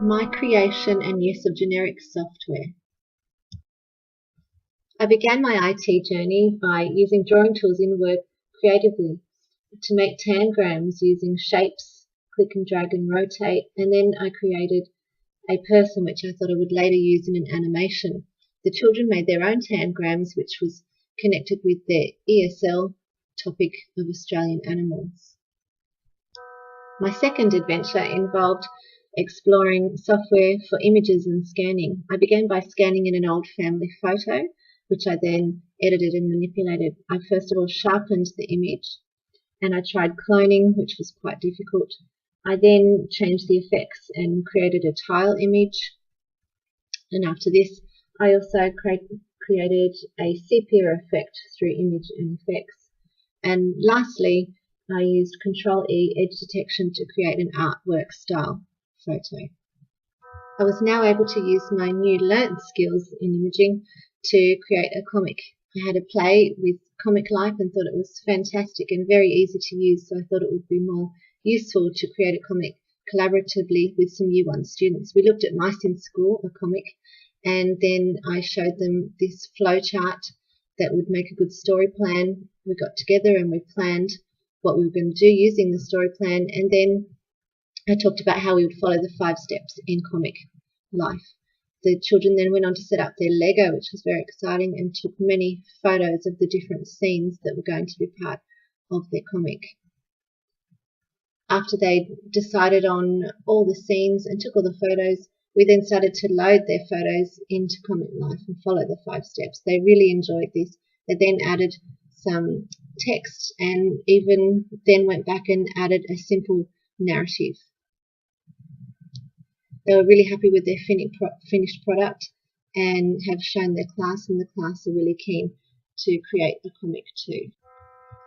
My creation and use of generic software. I began my IT journey by using drawing tools in Word creatively to make tangrams using shapes, click and drag and rotate, and then I created a person which I thought I would later use in an animation. The children made their own tangrams, which was connected with their ESL topic of Australian animals. My second adventure involved exploring software for images and scanning. I began by scanning in an old family photo, which I then edited and manipulated. I first of all sharpened the image, and I tried cloning, which was quite difficult. I then changed the effects and created a tile image, and after this I also created a sepia effect through image and effects. And lastly, I used Control-E edge detection to create an artwork style photo. I was now able to use my new learnt skills in imaging to create a comic. I had a play with Comic Life and thought it was fantastic and very easy to use, so I thought it would be more useful to create a comic collaboratively with some Year 1 students. We looked at Mice in School, a comic, and then I showed them this flow chart that would make a good story plan. We got together and we planned what we were going to do using the story plan, and then I talked about how we would follow the 5 steps in Comic Life. The children then went on to set up their Lego, which was very exciting, and took many photos of the different scenes that were going to be part of their comic. After they decided on all the scenes and took all the photos, we then started to load their photos into Comic Life and follow the 5 steps. They really enjoyed this. They then added some text and even then went back and added a simple narrative. They were really happy with their finished product and have shown their class, and the class are really keen to create a comic too.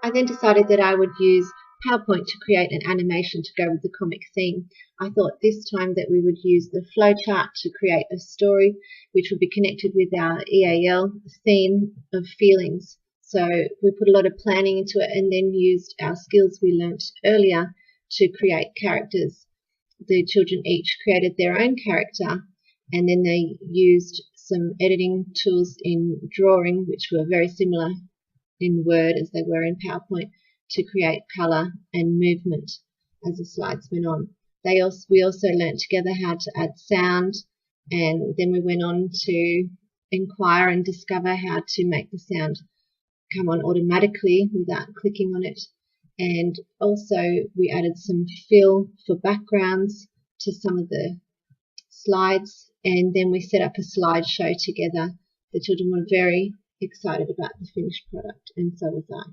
I then decided that I would use PowerPoint to create an animation to go with the comic theme. I thought this time that we would use the flowchart to create a story which would be connected with our EAL theme of feelings. So we put a lot of planning into it and then used our skills we learnt earlier to create characters. The children each created their own character, and then they used some editing tools in drawing, which were very similar in Word as they were in PowerPoint, to create colour and movement as the slides went on. We also learnt together how to add sound, and then we went on to inquire and discover how to make the sound come on automatically without clicking on it. And also we added some fill for backgrounds to some of the slides, and then we set up a slideshow together. The children were very excited about the finished product, and so was I.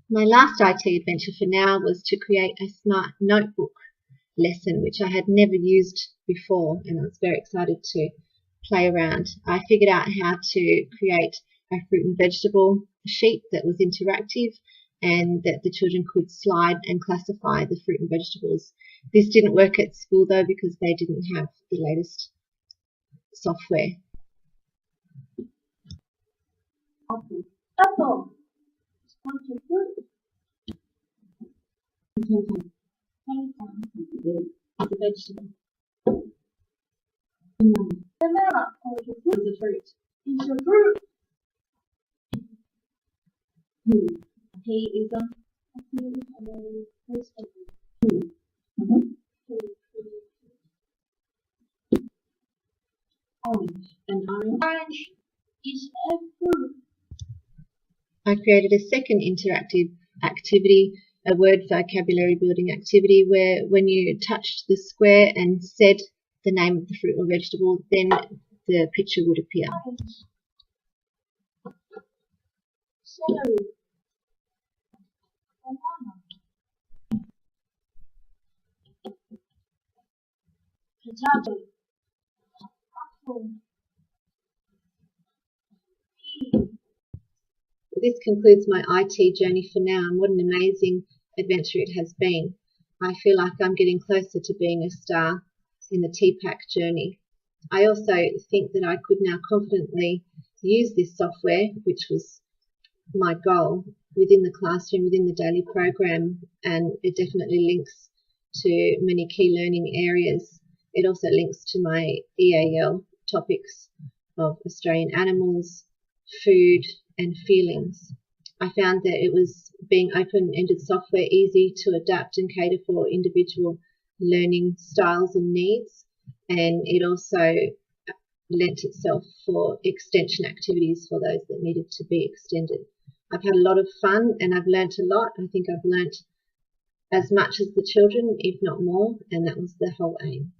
My last IT adventure for now was to create a smart notebook lesson, which I had never used before, and I was very excited to play around. I figured out how to create a fruit and vegetable sheet that was interactive and that the children could slide and classify the fruit and vegetables. This didn't work at school though, because they didn't have the latest software. Apple. It's a vegetable. Banana. It's a fruit. It's a fruit. He is a orange. An orange. Orange is a fruit. I created a second interactive activity, a word vocabulary building activity, where when you touched the square and said the name of the fruit or vegetable, then the picture would appear. Celery. Banana. Potato. Apple. Pea. This concludes my IT journey for now, and what an amazing adventure it has been. I feel like I'm getting closer to being a star in the TPAC journey. I also think that I could now confidently use this software, which was my goal, within the classroom, within the daily program, and it definitely links to many key learning areas It also links to my EAL topics of Australian animals, food, and feelings. I found that it was being open-ended software easy to adapt and cater for individual learning styles and needs, and it also lent itself for extension activities for those that needed to be extended. I've had a lot of fun and I've learnt a lot. I think I've learnt as much as the children, if not more, and that was the whole aim.